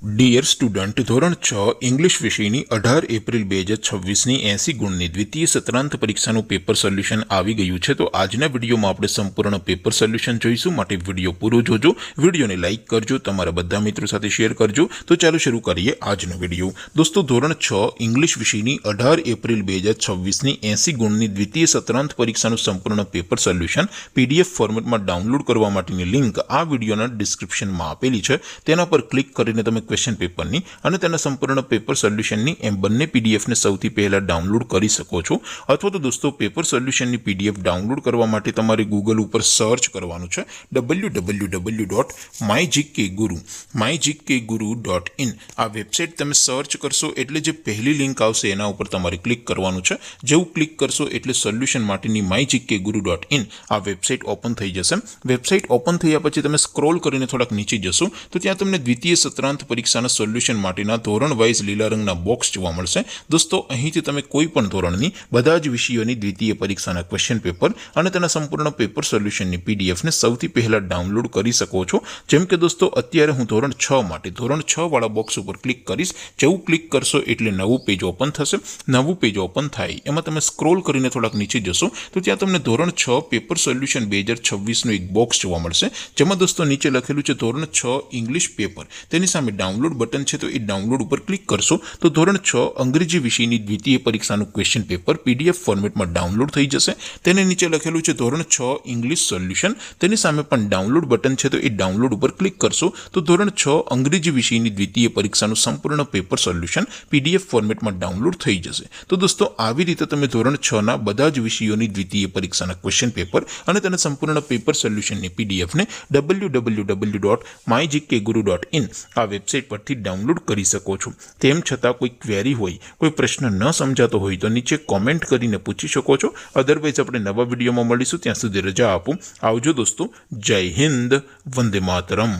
Dear student, ધોરણ 6 English વિષયની 18 April 2026ની 80 ગુણની દ્વિતીય સત્રાંત પરીક્ષાનું પેપર સોલ્યુશન આવી ગયું છે। તો આજના વિડીયોમાં આપણે સંપૂર્ણ પેપર સોલ્યુશન જોઈશું, માટે વિડીયો પૂરો જોજો, વિડીયોને લાઇક કરજો, તમારા બધા મિત્રો સાથે શેર કરજો। તો ચાલો શરૂ કરીએ આજનો વિડીયો। દોસ્તો, ધોરણ 6 ઇંગ્લિશ વિષયની 18 એપ્રિલ 2026ની 80 ગુણની દ્વિતીય સત્રાંત પરીક્ષાનું સંપૂર્ણ પેપર સોલ્યુશન PDF ફોર્મેટમાં ડાઉનલોડ કરવા માટેની લિંક આ વિડીયોના ડિસ્ક્રિપ્શનમાં આપેલી છે। તેના પર ક્લિક કરીને તમે ક્વેશ્ચન પેપરની અને તેના સંપૂર્ણ પેપર સોલ્યુશનની એમ બંને પીડીએફને સૌથી પહેલા ડાઉનલોડ કરી શકો છો। અથવા તો દોસ્તો, પેપર સોલ્યુશનની પીડીએફ ડાઉનલોડ કરવા માટે તમારે ગૂગલ ઉપર સર્ચ કરવાનું છે www.mygkguru.in। આ વેબસાઇટ તમે સર્ચ કરશો એટલે જે પહેલી લિંક આવશે એના ઉપર તમારે ક્લિક કરવાનું છે। જેવું ક્લિક કરશો એટલે સોલ્યુશન માટેની mygkguru.in આ વેબસાઇટ ઓપન થઈ જશે। વેબસાઇટ ઓપન થયા પછી તમે સ્ક્રોલ કરીને થોડાક નીચે જશો તો ત્યાં તમને દ્વિતીય સત્રાંત પરીક્ષાના સોલ્યુશન માટેના ધોરણ વાઇઝ લીલા રંગના બોક્સ જોવા મળશે। દોસ્તો, અહીંથી તમે કોઈ પણ ધોરણની બધા જ વિષયોની દ્વિતીય પરીક્ષાના ક્વેશ્ચન પેપર અને તેના સંપૂર્ણ પેપર સોલ્યુશનની પીડીએફને સૌથી પહેલા ડાઉનલોડ કરી શકો છો। જેમ કે દોસ્તો, અત્યારે હું ધોરણ 6 માટે ધોરણ 6 વાળા બોક્સ ઉપર ક્લિક કરીશ। જેવું ક્લિક કરશો એટલે નવું પેજ ઓપન થશે। નવું પેજ ઓપન થાય એમાં તમે સ્ક્રોલ કરીને થોડાક નીચે જશો તો ત્યાં તમને ધોરણ 6 પેપર સોલ્યુશન 2026નું એક બોક્સ જોવા મળશે, જેમાં દોસ્તો નીચે લખેલું છે ધોરણ 6 ઇંગ્લિશ પેપર। તેની સામે ડાઉનલોડ બટન છે, તો એ ડાઉનલોડ ઉપર ક્લિક કરશો તો ધોરણ 6 અંગ્રેજી વિષયની દ્વિતીય પરીક્ષાનું ક્વેશ્ચન પેપર PDF ફોર્મેટમાં ડાઉનલોડ થઈ જશે। તેને નીચે લખેલું છે ધોરણ 6 ઇંગ્લિશ સોલ્યુશન, તેની સામે પણ ડાઉનલોડ બટન છે, તો એ ડાઉનલોડ ઉપર ક્લિક કરશો તો ધોરણ 6 અંગ્રેજી વિષયની દ્વિતીય પરીક્ષાનું સંપૂર્ણ પેપર સોલ્યુશન PDF ફોર્મેટમાં ડાઉનલોડ થઈ જશે। તો દોસ્તો, આવી રીતે તમે ધોરણ 6ના બધા જ વિષયોની દ્વિતીય પરીક્ષાના ક્વેશ્ચન પેપર અને તેના સંપૂર્ણ પેપર સોલ્યુશનની પીડીએફને www.mygkguru.in આ વેબસાઇટ પરથી ડાઉનલોડ કરી શકો છો। તેમ છતાં કોઈ ક્વેરી હોય, કોઈ પ્રશ્ન ન સમજાતો હોય તો નીચે કોમેન્ટ કરીને પૂછી શકો છો। અધરવાઇઝ આપણે નવા વિડીયોમાં મળીશું, ત્યાં સુધી રજા આપો। આવજો દોસ્તો, જય હિન્દ, વંદે માતરમ।